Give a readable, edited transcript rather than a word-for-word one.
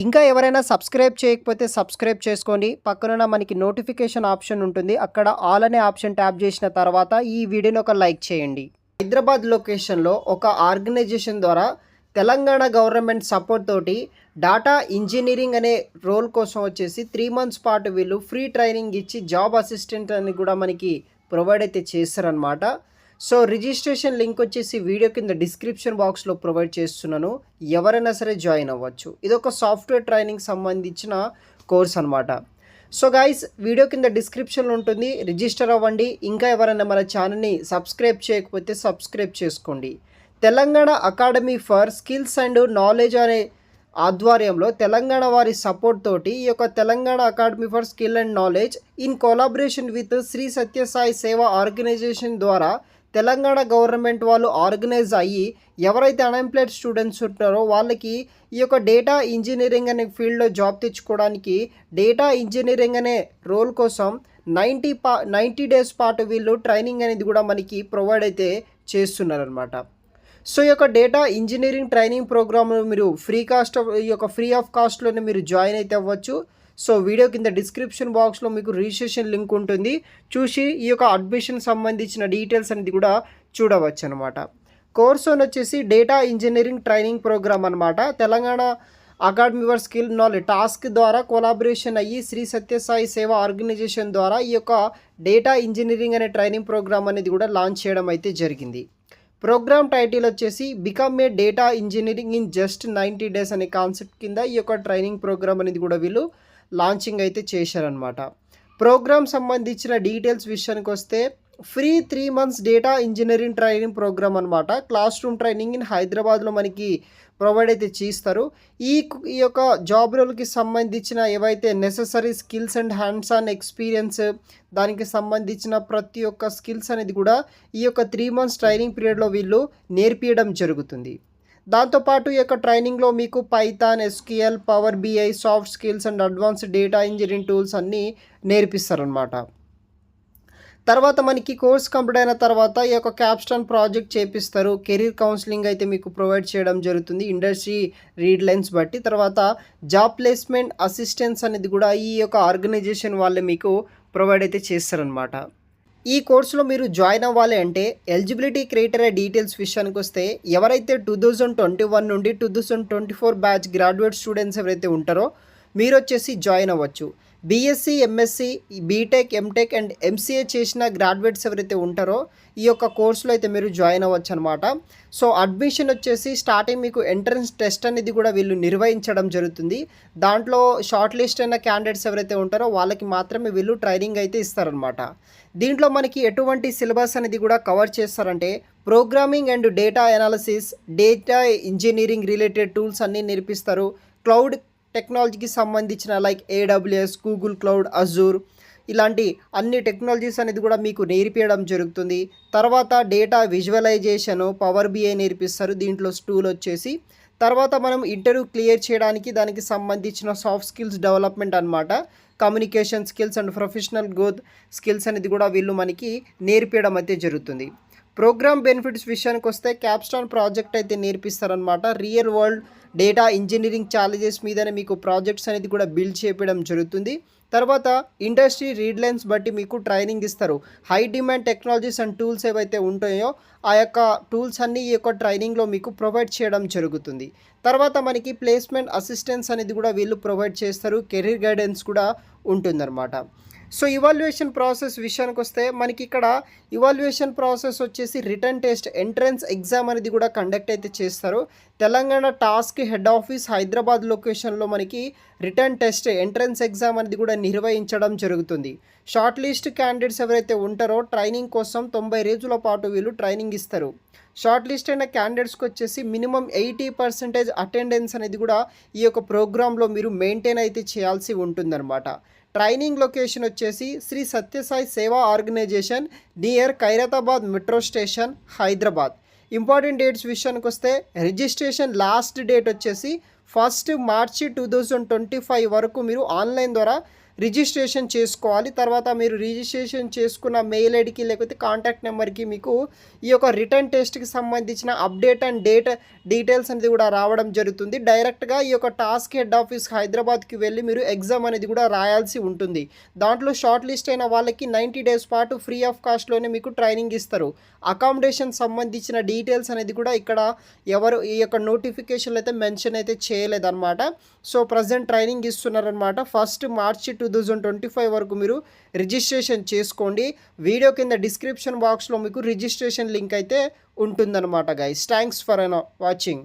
ఇంకా ఎవరైనా సబ్స్క్రైబ్ చేయకపోతే సబ్స్క్రైబ్ చేసుకోండి. పక్కనున్న మనకి నోటిఫికేషన్ ఆప్షన్ ఉంటుంది. అక్కడ ఆల్ అనే ఆప్షన్ ట్యాప్ చేసిన తర్వాత ఈ వీడియోని ఒక లైక్ చేయండి. హైదరాబాద్ లొకేషన్లో ఒక ఆర్గనైజేషన్ ద్వారా తెలంగాణ గవర్నమెంట్ సపోర్ట్ తోటి డాటా ఇంజనీరింగ్ అనే రోల్ కోసం వచ్చేసి 3 మంత్స్ పాటు వీళ్ళు ఫ్రీ ట్రైనింగ్ ఇచ్చి జాబ్ అసిస్టెంట్ అని కూడా మనకి ప్రొవైడ్ అయితే చేస్తారనమాట. సో రిజిస్ట్రేషన్ లింక్ వచ్చేసి వీడియో కింద డిస్క్రిప్షన్ బాక్స్లో ప్రొవైడ్ చేస్తున్నాను. ఎవరైనా సరే జాయిన్ అవ్వచ్చు. ఇది ఒక సాఫ్ట్వేర్ ట్రైనింగ్ సంబంధించిన కోర్స్ అనమాట. సో గైస్, వీడియో కింద డిస్క్రిప్షన్లో ఉంటుంది, రిజిస్టర్ అవ్వండి. ఇంకా ఎవరైనా మన ఛానల్ని సబ్స్క్రైబ్ చేయకపోతే సబ్స్క్రైబ్ చేసుకోండి. Telangana academy for skills and knowledge అనే ఆధ్వర్యంలో తెలంగాణ వారి సపోర్ట్ తోటి ఈ యొక్క Telangana academy for skill and knowledge in collaboration with Shri Sathya Sai Seva organisation ద్వారా తెలంగాణ గవర్నమెంట్ వాళ్ళు ఆర్గనైజ్ అయ్యి ఎవరైతే అన్ఎంప్లాయిడ్ స్టూడెంట్స్ ఉంటారో వాళ్ళకి ఈ యొక్క డేటా ఇంజనీరింగ్ అనే ఫీల్డ్లో జాబ్ తెచ్చుకోవడానికి డేటా ఇంజనీరింగ్ అనే రోల్ కోసం 90 డేస్ పాటు వీళ్ళు ట్రైనింగ్ అనేది కూడా మనకి ప్రొవైడ్ అయితే చేస్తున్నారనమాట. సో ఈ యొక్క డేటా ఇంజనీరింగ్ ట్రైనింగ్ ప్రోగ్రామ్ మీరు ఫ్రీ ఆఫ్ కాస్ట్లోనే మీరు జాయిన్ అయితే అవ్వచ్చు. సో వీడియో కింద డిస్క్రిప్షన్ బాక్స్లో మీకు రిజిస్ట్రేషన్ లింక్ ఉంటుంది. చూసి ఈ యొక్క అడ్మిషన్ సంబంధించిన డీటెయిల్స్ అనేది కూడా చూడవచ్చు అనమాట. కోర్స్ వచ్చేసి డేటా ఇంజనీరింగ్ ట్రైనింగ్ ప్రోగ్రామ్ అనమాట. Telangana academy for skill knowledge task ద్వారా కొలాబరేషన్ అయ్యి శ్రీ సత్యసాయి సేవా ఆర్గనైజేషన్ ద్వారా ఈ యొక్క డేటా ఇంజనీరింగ్ అనే ట్రైనింగ్ ప్రోగ్రామ్ అనేది కూడా లాంచ్ చేయడం అయితే జరిగింది. ప్రోగ్రామ్ టైటిల్ వచ్చేసి become a data engineering in just 90 days అనే కాన్సెప్ట్ కింద ఈ యొక్క ట్రైనింగ్ ప్రోగ్రామ్ అనేది కూడా వీళ్ళు లాంచింగ్ అయితే చేశారనమాట. ప్రోగ్రామ్ సంబంధించిన డీటెయిల్స్ విషయానికి వస్తే free 3 months data engineering training programme అనమాట. క్లాస్ రూమ్ ట్రైనింగ్ ఇన్ హైదరాబాద్లో మనకి ప్రొవైడ్ అయితే చేస్తారు. ఈ యొక్క జాబ్ రోల్కి సంబంధించిన ఏవైతే necessary skills and hands on experience దానికి సంబంధించిన ప్రతి ఒక్క స్కిల్స్ అనేది కూడా ఈ యొక్క 3 మంత్స్ ట్రైనింగ్ పీరియడ్లో వీళ్ళు నేర్పించడం జరుగుతుంది. దాంతోపాటు ఈ యొక్క ట్రైనింగ్లో మీకు Python, SQL, power BI, soft skills and advanced data engineering tools అన్నీ నేర్పిస్తారనమాట. తర్వాత మనకి కోర్స్ కంప్లీట్ అయిన తర్వాత ఈ యొక్క క్యాప్స్టోన్ ప్రాజెక్ట్ చేపిస్తారు. కెరీర్ కౌన్సిలింగ్ అయితే మీకు ప్రొవైడ్ చేయడం జరుగుతుంది ఇండస్ట్రీ రీడ్ లైన్స్ బట్టి. తర్వాత జాబ్ ప్లేస్మెంట్ అసిస్టెన్స్ అనేది కూడా ఈ యొక్క ఆర్గనైజేషన్ వాళ్ళే మీకు ప్రొవైడ్ అయితే చేస్తారనమాట. ఈ కోర్సులో మీరు జాయిన్ అవ్వాలి అంటే ఎలిజిబిలిటీ క్రైటీరియా డీటెయిల్స్ విషయానికి వస్తే ఎవరైతే 2021 నుండి 2024 బ్యాచ్ గ్రాడ్యుయేట్ స్టూడెంట్స్ ఎవరైతే ఉంటారో మీరు వచ్చేసి జాయిన్ అవ్వచ్చు. BSc, MSc, BTech, MTech and MCA చేసిన గ్రాడ్యుయేట్స్ ఎవరైతే ఉంటారో ఈ యొక్క కోర్సులో అయితే మీరు జాయిన్ అవ్వచ్చు అనమాట. సో అడ్మిషన్ వచ్చేసి స్టార్టింగ్ మీకు ఎంట్రన్స్ టెస్ట్ అనేది కూడా వీళ్ళు నిర్వహించడం జరుగుతుంది. దాంట్లో షార్ట్ లిస్ట్ అయిన క్యాండిడేట్స్ ఎవరైతే ఉంటారో వాళ్ళకి మాత్రమే వీళ్ళు ట్రైనింగ్ అయితే ఇస్తారనమాట. దీంట్లో మనకి ఎటువంటి సిలబస్ అనేది కూడా కవర్ చేస్తారంటే programming and data analysis, data engineering related tools అన్నీ నేర్పిస్తారు. క్లౌడ్ టెక్నాలజీకి సంబంధించిన like AWS, Google cloud, Azure ఇలాంటి అన్ని టెక్నాలజీస్ అనేది కూడా మీకు నేర్పించడం జరుగుతుంది. తర్వాత డేటా విజువలైజేషను, పవర్ బిఐ నేర్పిస్తారు. దీంట్లో టూల్ వచ్చేసి తర్వాత మనం ఇంటర్వ్యూ క్లియర్ చేయడానికి దానికి సంబంధించిన సాఫ్ట్ స్కిల్స్ డెవలప్మెంట్ అనమాట. Communication skills and professional growth skills అనేది కూడా వీళ్ళు మనకి నేర్పించడం అయితే జరుగుతుంది. ప్రోగ్రామ్ బెనిఫిట్స్ విషయానికి వస్తే క్యాప్స్టోన్ ప్రాజెక్ట్ అయితే నేర్పిస్తారనమాట. Real world data engineering challenges మీదనే మీకు ప్రాజెక్ట్స్ అనేది కూడా బిల్డ్ చేయడం జరుగుతుంది. తర్వాత ఇండస్ట్రీ రీడ్ లైన్స్ బట్టి మీకు ట్రైనింగ్ ఇస్తారు. High demand technologies and tools ఏవైతే ఉంటాయో ఆ యొక్క టూల్స్ అన్నీ ఈ యొక్క ట్రైనింగ్లో మీకు ప్రొవైడ్ చేయడం జరుగుతుంది. తర్వాత మనకి ప్లేస్మెంట్ అసిస్టెన్స్ అనేది కూడా వీళ్ళు ప్రొవైడ్ చేస్తారు. కెరీర్ గైడెన్స్ కూడా ఉంటుందన్నమాట. సో ఇవాల్యుయేషన్ ప్రాసెస్ విషయానికి వస్తే మనకి ఇక్కడ ఇవాల్యుయేషన్ ప్రాసెస్ వచ్చేసి రిటర్న్ టెస్ట్, ఎంట్రన్స్ ఎగ్జామ్ అనేది కూడా కండక్ట్ అయితే చేస్తారు. Telangana task head office Hyderabad లొకేషన్లో మనకి రిటర్న్ టెస్ట్, ఎంట్రన్స్ ఎగ్జామ్ అనేది కూడా నిర్వహించడం జరుగుతుంది. షార్ట్ లిస్ట్ క్యాండిడేట్స్ ఎవరైతే ఉంటారో ట్రైనింగ్ కోసం 90 రోజుల పాటు వీళ్ళు ట్రైనింగ్ ఇస్తారు. షార్ట్ లిస్ట్ అయిన క్యాండిడేట్స్కి వచ్చేసి మినిమం 80% అటెండెన్స్ అనేది కూడా ఈ యొక్క ప్రోగ్రాంలో మీరు మెయింటైన్ అయితే చేయాల్సి ఉంటుందన్నమాట. ట్రైనింగ్ లొకేషన్ వచ్చేసి Shri Sathya Sai Seva organisation near Khairatabad metro station, Hyderabad. Important dates విషయానికి వస్తే రిజిస్ట్రేషన్ లాస్ట్ డేట్ వచ్చేసి 1 మార్చి 2025 వరకు మీరు ఆన్లైన్ ద్వారా రిజిస్ట్రేషన్ చేసుకోవాలి. తర్వాత మీరు రిజిస్ట్రేషన్ చేసుకున్న మెయిల్ ఐడికి లేకపోతే కాంటాక్ట్ నెంబర్కి మీకు ఈ యొక్క రిటర్న్ టెస్ట్కి సంబంధించిన అప్డేట్ అండ్ డీటెయిల్స్ అనేది కూడా రావడం జరుగుతుంది. డైరెక్ట్గా ఈ యొక్క టాస్క్ హెడ్ ఆఫీస్ హైదరాబాద్కి వెళ్ళి మీరు ఎగ్జామ్ అనేది కూడా రాయాల్సి ఉంటుంది. దాంట్లో షార్ట్ లిస్ట్ అయిన వాళ్ళకి 90 డేస్ పాటు ఫ్రీ ఆఫ్ కాస్ట్లోనే మీకు ట్రైనింగ్ ఇస్తారు. అకామిడేషన్ సంబంధించిన డీటెయిల్స్ అనేది కూడా ఇక్కడ ఎవరు ఈ యొక్క నోటిఫికేషన్లో అయితే మెన్షన్ అయితే చేయలేదన్నమాట. సో ప్రజెంట్ ట్రైనింగ్ ఇస్తున్నారనమాట. 1 మార్చి 2025 వరకు మీరు రిజిస్ట్రేషన్ చేసుకోండి. వీడియో కింద డిస్క్రిప్షన్ బాక్స్లో మీకు రిజిస్ట్రేషన్ లింక్ అయితే ఉంటుందన్నమాట గైస్. Thanks for watching.